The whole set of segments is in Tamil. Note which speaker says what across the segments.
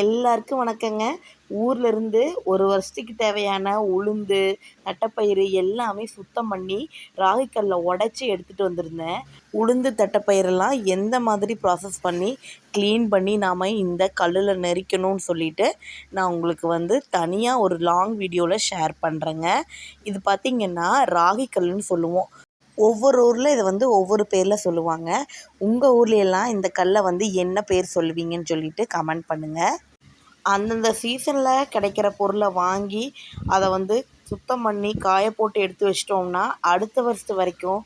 Speaker 1: எல்லாருக்கும் வணக்கங்க. ஊர்லேருந்து ஒரு வருஷத்துக்கு தேவையான உளுந்து, தட்டைப்பயிறு எல்லாமே சுத்தம் பண்ணி ராகிக்கல்ல உடச்சி எடுத்துகிட்டு வந்திருந்தேன். உளுந்து தட்டைப்பயிரெல்லாம் எந்த மாதிரி ப்ராசஸ் பண்ணி க்ளீன் பண்ணி நாம் இந்த கல்லில் நெரிக்கணும்னு சொல்லிவிட்டு நான் உங்களுக்கு தனியாக ஒரு லாங் வீடியோவில் ஷேர் பண்ணுறேங்க. இது பார்த்திங்கன்னா ராகிக்கல்லுன்னு சொல்லுவோம். ஒவ்வொரு ஊரில் இதை ஒவ்வொரு பேரில் சொல்லுவாங்க. உங்கள் ஊர்லையெல்லாம் இந்த கல்லை என்ன பேர் சொல்லுவீங்கன்னு சொல்லிட்டு கமெண்ட் பண்ணுங்கள். அந்தந்த சீசனில் கிடைக்கிற பொருளை வாங்கி அதை சுத்தம் பண்ணி காய போட்டு எடுத்து வச்சிட்டோம்னா அடுத்த வருஷத்து வரைக்கும்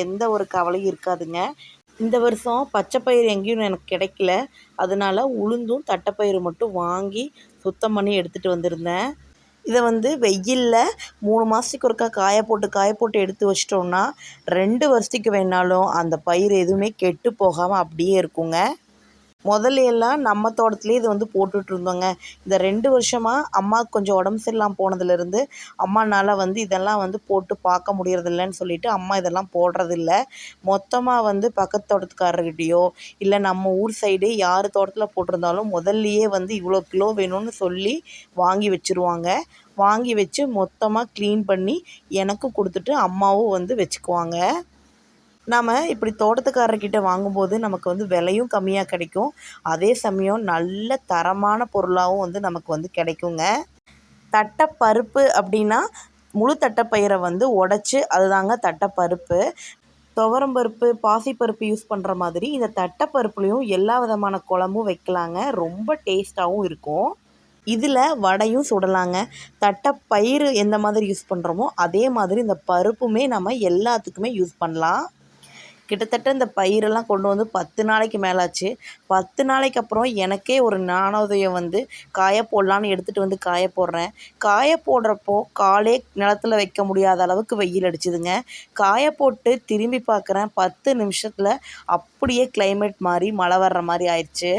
Speaker 1: எந்த ஒரு கவலையும் இருக்காதுங்க. இந்த வருஷம் பச்சைப்பயிறு எங்கேயும் எனக்கு கிடைக்கல. அதனால உளுந்தும் தட்டைப்பயிறு மட்டும் வாங்கி சுத்தம் பண்ணி எடுத்துகிட்டு வந்திருந்தேன். இதை வெயிலில் 3 மாதத்துக்கு ஒருக்கா காய போட்டு எடுத்து வச்சிட்டோம்னா 2 வருஷத்துக்கு வேணாலும் அந்த பயிர் எதுவுமே கெட்டு போகாமல் அப்படியே இருக்குங்க. முதல்லையெல்லாம் நம்ம தோட்டத்துலேயே இது போட்டுட்டு இருந்தோங்க. இந்த 2 வருஷமாக அம்மாவுக்கு கொஞ்சம் உடம்பு சரியில்லாமல் போனதுலேருந்து அம்மானால் இதெல்லாம் போட்டு பார்க்க முடியறதில்லன்னு சொல்லிவிட்டு அம்மா இதெல்லாம் போடுறதில்ல. மொத்தமாக பக்கத்து தோட்டத்துக்காரர்கிட்டையோ இல்லை நம்ம ஊர் சைடு யார் தோட்டத்தில் போட்டிருந்தாலும் முதல்லையே இவ்வளோ கிலோ வேணும்னு சொல்லி வாங்கி வச்சுருவாங்க. வாங்கி வச்சு மொத்தமாக க்ளீன் பண்ணி எனக்கு கொடுத்துட்டு அம்மாவும் வச்சுக்குவாங்க. நாம் இப்படி தோட்டத்துக்காரர்கிட்ட வாங்கும்போது நமக்கு விலையும் கம்மியாக கிடைக்கும். அதே சமயம் நல்ல தரமான பொருளாகவும் நமக்கு கிடைக்குங்க. தட்டைப்பருப்பு அப்படின்னா முழு தட்டைப்பயிரை உடச்சி அதுதாங்க தட்டைப்பருப்பு. துவரம்பருப்பு, பாசிப்பருப்பு யூஸ் பண்ணுற மாதிரி இந்த தட்டைப்பருப்புலேயும் எல்லா விதமான குழம்பும் வைக்கலாங்க. ரொம்ப டேஸ்ட்டாகவும் இருக்கும். இதில் வடையும் சுடலாங்க. தட்டைப்பயிறு எந்த மாதிரி யூஸ் பண்ணுறோமோ அதே மாதிரி இந்த பருப்புமே நம்ம எல்லாத்துக்குமே யூஸ் பண்ணலாம். கிட்டத்தட்ட இந்த பயிரெல்லாம் கொண்டு 10 நாளைக்கு மேலாச்சு. 10 நாளைக்கு அப்புறம் எனக்கே ஒரு ஞானோதயம் காய போடலான்னு எடுத்துகிட்டு காய போடுறேன். காய போடுறப்போ காலே நிலத்தில் வைக்க முடியாத அளவுக்கு வெயில் அடிச்சுதுங்க. காய போட்டு திரும்பி பார்க்குறேன் 10 நிமிஷத்தில் அப்படியே கிளைமேட் மாறி மழை வர்ற மாதிரி ஆயிடுச்சு.